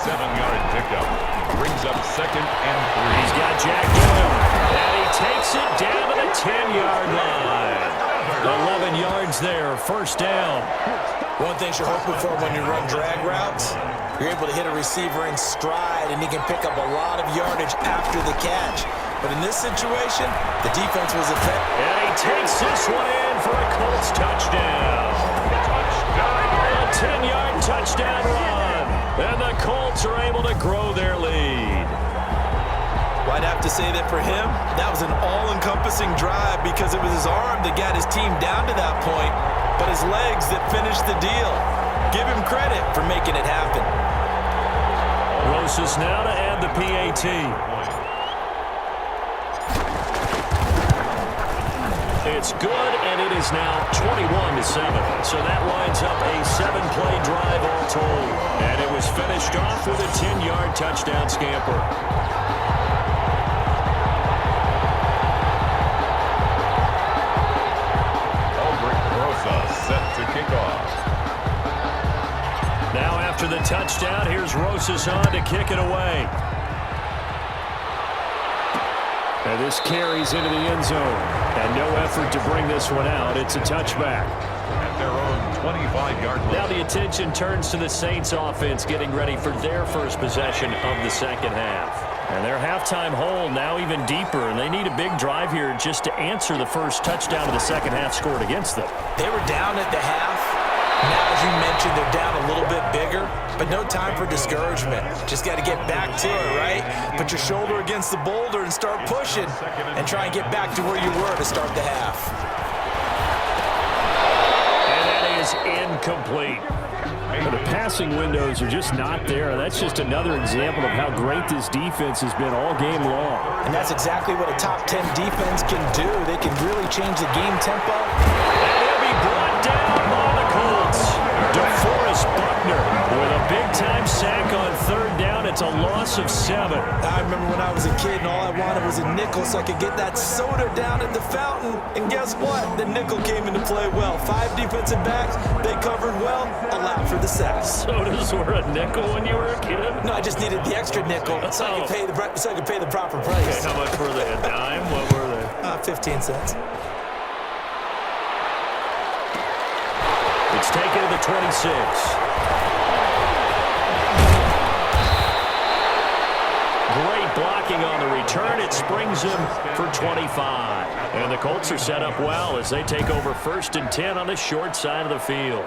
7-yard pickup. Brings up 2nd and 3. He's got Jack down, and he takes it down to the 10-yard line. 11 yards there, first down. One thing you're hoping for when you run drag routes, you're able to hit a receiver in stride, and he can pick up a lot of yardage after the catch. But in this situation, the defense was effective. And he takes this one in for a Colts touchdown. A 10-yard touchdown run. And the Colts are able to grow their lead. Well, I'd have to say that for him, that was an all-encompassing drive because it was his arm that got his team down to that point, but his legs that finished the deal. Give him credit for making it happen. Rosas now to add the PAT. It's good, and it is now 21-7. So that lines up a 7-play drive all told. And it was finished off with a 10-yard touchdown scamper. Set to kick off. Now after the touchdown, here's Rosas on to kick it away. And this carries into the end zone. And no effort to bring this one out. It's a touchback. At their own 25-yard line. Now the attention turns to the Saints offense getting ready for their first possession of the second half. And their halftime hole now even deeper, and they need a big drive here just to answer the first touchdown of the second half scored against them. They were down at the half. Now, as you mentioned, they're down a little bit bigger, but no time for discouragement. Just got to get back to it, right? Put your shoulder against the boulder and start pushing and try and get back to where you were to start the half. And that is incomplete. And the passing windows are just not there. That's just another example of how great this defense has been all game long. And that's exactly what a top 10 defense can do. They can really change the game tempo. And he'll be brought down by the Colts. DeForest Buckner with a big-time sack on third down. It's a loss of 7. I remember when I was a kid and all I wanted was a nickel so I could get that soda down at the fountain. And guess what? The nickel came into play well. 5 defensive backs, they covered well, allowed for the sack. Sodas were a nickel when you were a kid? No, I just needed the extra nickel so I could pay the proper price. Okay, how much were they? A dime? What were they? 15 cents. It's taken to the 26. Great blocking on the return. It springs him for 25. And the Colts are set up well as they take over 1st and 10 on the short side of the field.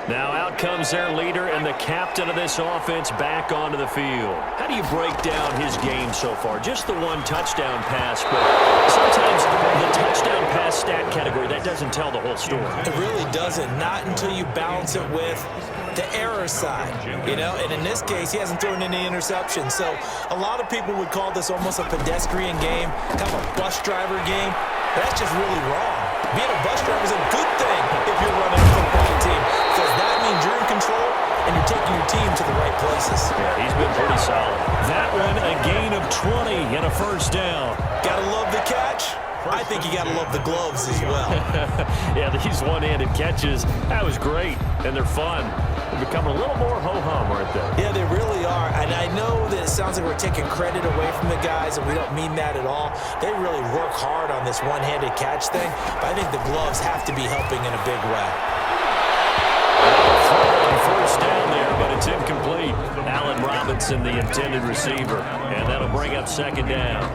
Now out comes their leader and the captain of this offense back onto the field. How do you break down his game so far? Just the one touchdown pass, but sometimes the touchdown pass stat category, that doesn't tell the whole story. It really doesn't. Not until you balance it with the error side, you know, and in this case, he hasn't thrown any interceptions. So a lot of people would call this almost a pedestrian game, kind of a bus driver game. That's just really wrong. Being a bus driver is a good thing if you're running a football team, because that means you're in control and you're taking your team to the right places. Yeah, he's been pretty solid. That one, a gain of 20 and a first down. Gotta love the catch. I think you gotta love the gloves as well. Yeah, these one-handed catches, that was great, and they're fun. They're becoming a little more ho-hum, aren't they? Yeah, they really are. And I know that it sounds like we're taking credit away from the guys, and we don't mean that at all. They really work hard on this one-handed catch thing, but I think the gloves have to be helping in a big way. First down there, but it's incomplete. Allen Robinson, the intended receiver, and that'll bring up 2nd down.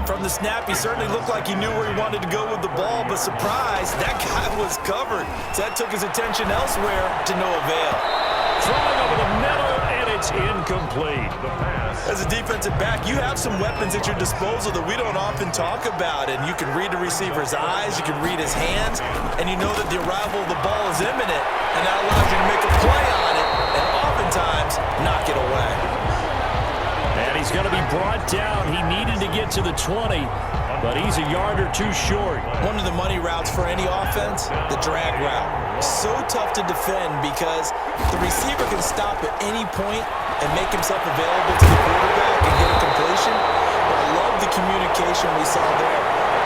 From the snap, he certainly looked like he knew where he wanted to go with the ball, but surprise, that guy was covered. So that took his attention elsewhere to no avail. Throwing over the middle, and it's incomplete. As a defensive back, you have some weapons at your disposal that we don't often talk about, and you can read the receiver's eyes, you can read his hands, and you know that the arrival of the ball is imminent, and that allows you to make a play on it, and oftentimes knock it away. And he's going to be brought down. He needed to get to the 20, but he's a yard or 2 short. One of the money routes for any offense, the drag route. So tough to defend because the receiver can stop at any point and make himself available to the quarterback and get a completion. But I love the communication we saw there.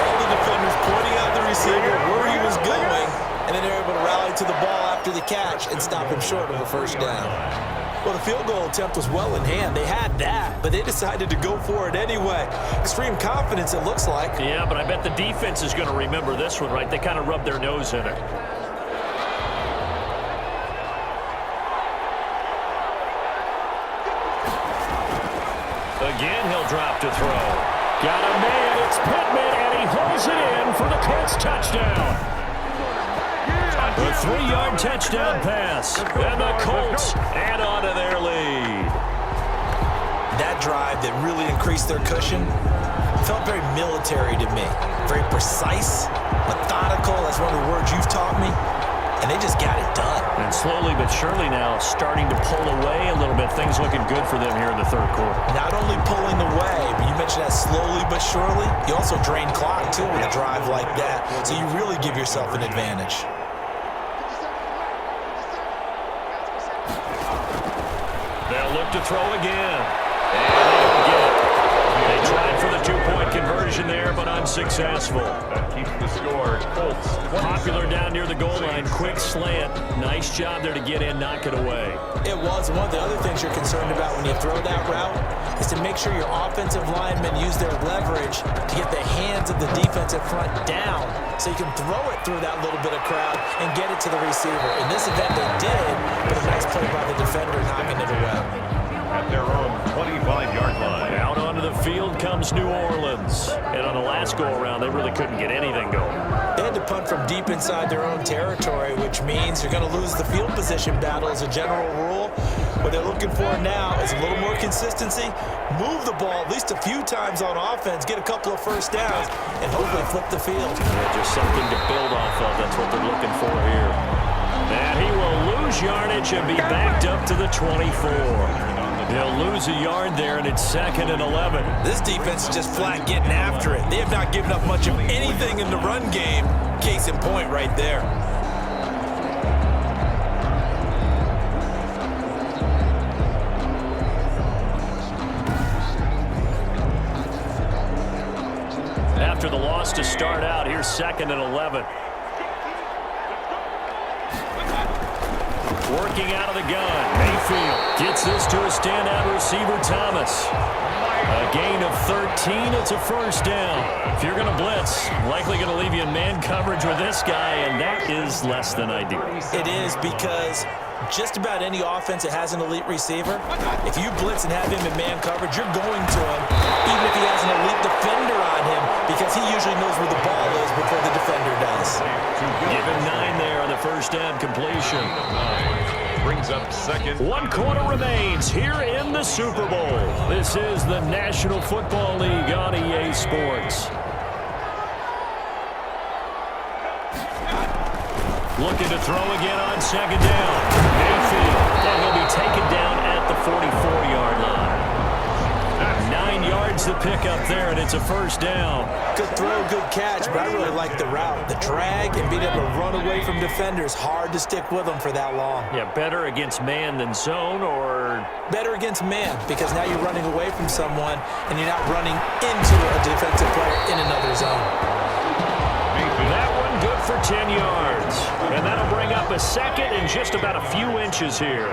All the defenders pointing out the receiver, where after the catch and stop him short of a first down. Well, the field goal attempt was well in hand. They had that, but they decided to go for it anyway. Extreme confidence, it looks like. Yeah, but I bet the defense is going to remember this one, right? They kind of rubbed their nose in it. Again, he'll drop to throw. Got a man, it's Pittman, and he holds it in for the Colts touchdown. A 3-yard touchdown pass, and the Colts add on to their lead. That drive that really increased their cushion felt very military to me. Very precise, methodical, that's one of the words you've taught me. And they just got it done. And slowly but surely now starting to pull away a little bit. Things looking good for them here in the third quarter. Not only pulling away, but you mentioned that slowly but surely. You also drain clock, too, with a drive like that. So you really give yourself an advantage. They'll look to throw again. And they don't get it. They tried for the 2-point conversion there, but unsuccessful. That keeps the score. Colts. Popular down near the goal line. Quick slant. Nice job there to get in, knock it away. It was. One of the other things you're concerned about when you throw that route is to make sure your offensive linemen use their leverage to get the hands of the defensive front down so you can throw it through that little bit of crowd and get it to the receiver. In this event, they did, but a nice play by the defender knocking it away. At their own 25-yard line. Out onto the field comes New Orleans. And on the last go-around, they really couldn't get anything going. They had to punt from deep inside their own territory, which means you're going to lose the field position battle as a general rule. What they're looking for now is a little more consistency, move the ball at least a few times on offense, get a couple of first downs, and hopefully flip the field. Yeah, just something to build off of. That's what they're looking for here. And he will lose yardage and be backed up to the 24. They'll lose a yard there, and it's 2nd and 11. This defense is just flat getting after it. They have not given up much of anything in the run game. Case in point right there. After the loss to start out, here's 2nd and 11. Working out of the gun. Mayfield gets this to a standout receiver, Thomas. A gain of 13. It's a first down. If you're going to blitz, likely going to leave you in man coverage with this guy, and that is less than ideal. It is because just about any offense that has an elite receiver, if you blitz and have him in man coverage, you're going to him, even if he has an elite defender on him, because he usually knows where the ball is before the defender does. Given 9 there on the first down completion. Brings up 2nd. 1 quarter remains here in the Super Bowl. This is the National Football League on EA Sports. Looking to throw again on 2nd down. Mayfield, and he'll be taken down at the 44-yard line. 9 yards to pick up there, and it's a first down. Good throw, good catch, but I really like the route. The drag and being able to run away from defenders, hard to stick with them for that long. Yeah, better against man than zone, or? Better against man, because now you're running away from someone, and you're not running into a defensive player in another zone. That one good for 10 yards. And that'll bring up a 2nd and just about a few inches here.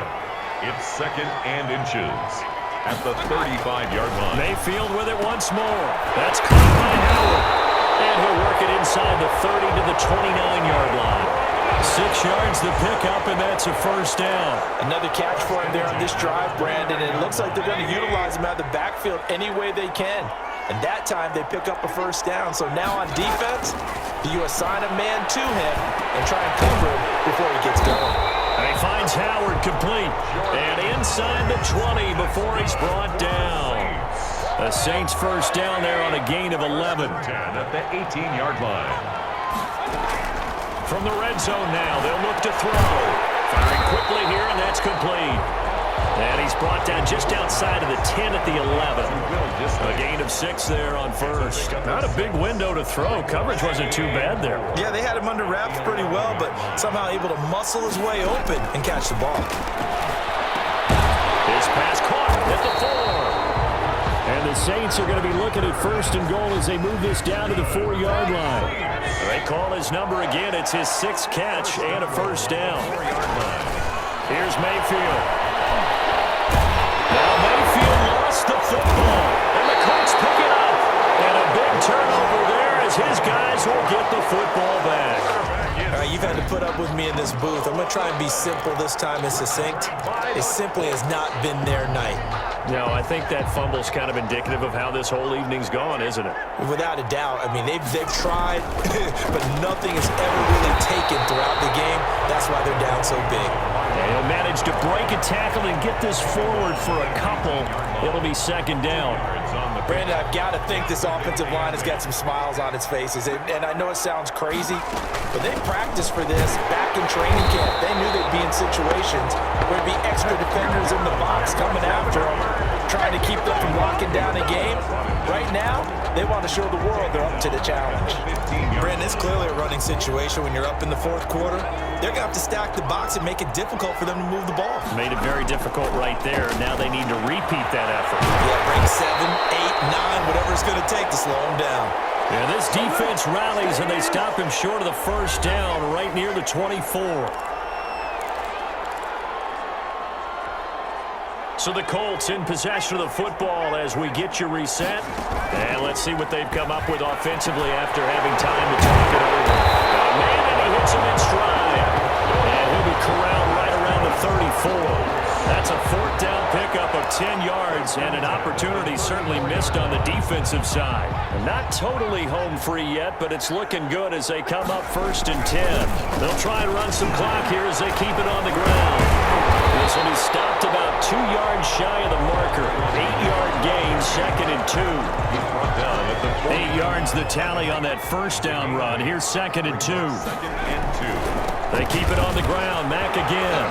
It's 2nd and inches at the 35-yard line. Mayfield with it once more. That's caught by Howard. And he'll work it inside the 30 to the 29-yard line. 6 yards to pick up, and that's a first down. Another catch for him there on this drive, Brandon. And it looks like they're going to utilize him out of the backfield any way they can. And that time they pick up a first down. So now on defense, do you assign a man to him and try and cover him before he gets going? And he finds Howard complete. And inside the 20 before he's brought down. The Saints first down there on a gain of 11. 10 at the 18-yard line. From the red zone now, they'll look to throw. Firing quickly here, and that's complete. And he's brought down just outside of the 10 at the 11. A gain of 6 there on first. Not a big window to throw. Coverage wasn't too bad there. Yeah, they had him under wraps pretty well, but somehow able to muscle his way open and catch the ball. His pass caught at the 4. And And the Saints are going to be looking at 1st and goal as they move this down to the 4-yard line. They call his number again. It's his 6th catch and a 1st down. Here's Mayfield. Now Mayfield lost the football, and the Colts pick it up. And a big turnover there as his guys will get the football back. All right, you've had to put up with me in this booth. I'm going to try and be simple this time and succinct. It simply has not been their night. No, I think that fumble's kind of indicative of how this whole evening's gone, isn't it? Without a doubt. I mean, they've tried, but nothing has ever really taken throughout the game. That's why they're down so big. They'll manage to break a tackle and get this forward for a couple. It'll be 2nd down. Brandon, I've got to think this offensive line has got some smiles on its faces. And I know it sounds crazy, but they practiced for this back in training camp. They knew they'd be in situations where there'd be extra defenders in the box coming after them, trying to keep them from locking down a game. Right now, they want to show the world they're up to the challenge. Brandon, it's clearly a running situation when you're up in the 4th quarter. They're going to have to stack the box and make it difficult for them to move the ball. Made it very difficult right there. Now they need to repeat that effort. Yeah, bring 7, 8, 9, whatever it's going to take to slow them down. Yeah, this defense rallies, and they stop him short of the 1st down right near the 24. So the Colts in possession of the football as we get you reset. And let's see what they've come up with offensively after having time to talk it over. Man, and he hits him in stride. And he'll be corralled right around the 34. That's a 4th down pickup of 10 yards and an opportunity certainly missed on the defensive side. Not totally home free yet, but it's looking good as they come up 1st and 10. They'll try and run some clock here as they keep it on the ground. This one is stopped about 2 yards shy of the marker. 8-yard gain, 2nd and 2. 8 yards the tally on that 1st down run. Here's 2nd and 2. They keep it on the ground. Mack again.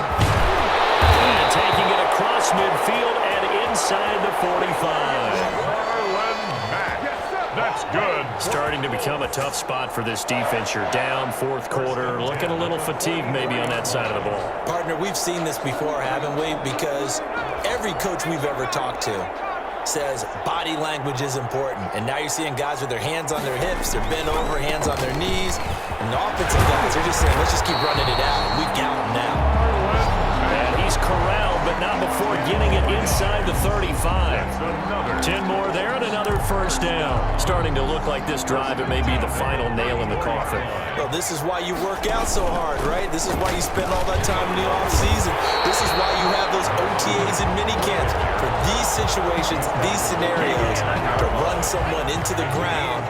And taking it across midfield and inside the 45. That's good. Starting to become a tough spot for this defense. You're down 4th quarter. Looking a little fatigued maybe on that side of the ball. Partner, we've seen this before, haven't we? Because every coach we've ever talked to says body language is important. And now you're seeing guys with their hands on their hips, they're bent over, hands on their knees. And the offensive guys are just saying, let's just keep running it out. We've got them now. And he's corralled, but not before getting it inside the 35. 10 more there and another 1st down. Starting to look like this drive, it may be the final nail in the coffin. Well, this is why you work out so hard, right? This is why you spend all that time in the offseason. This is why you have those OTAs and minicamps. For these situations, these scenarios, to run someone into the ground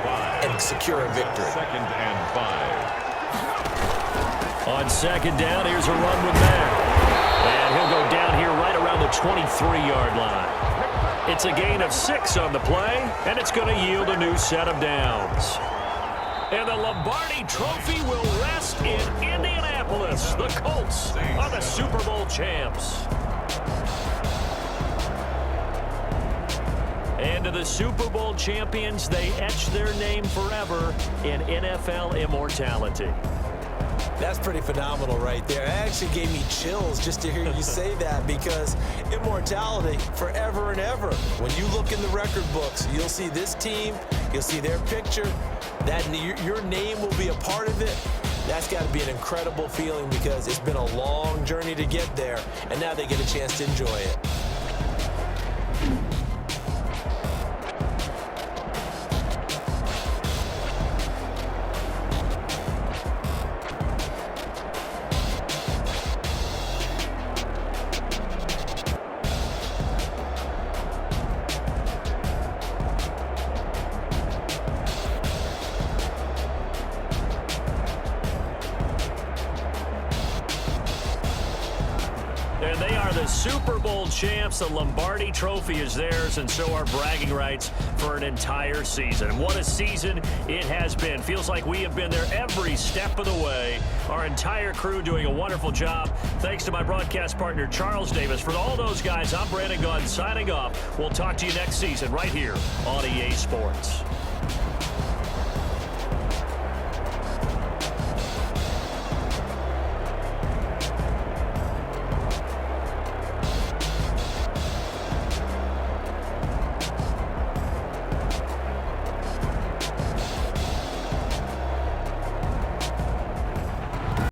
and secure a victory. 2nd and 5. On 2nd down, here's a run with Mack. And he'll go down here right around the 23-yard line. It's a gain of 6 on the play, and it's going to yield a new set of downs. And the Lombardi Trophy will rest in Indianapolis. The Colts are the Super Bowl champs. And to the Super Bowl champions, they etch their name forever in NFL immortality. That's pretty phenomenal right there. It actually gave me chills just to hear you say that, because immortality forever and ever. When you look in the record books, you'll see this team, you'll see their picture, that your name will be a part of it. That's got to be an incredible feeling, because it's been a long journey to get there, and now they get a chance to enjoy it. And they are the Super Bowl champs. The Lombardi Trophy is theirs, and so are bragging rights for an entire season. What a season it has been. Feels like we have been there every step of the way. Our entire crew doing a wonderful job. Thanks to my broadcast partner, Charles Davis. For all those guys, I'm Brandon Gunn signing off. We'll talk to you next season right here on EA Sports.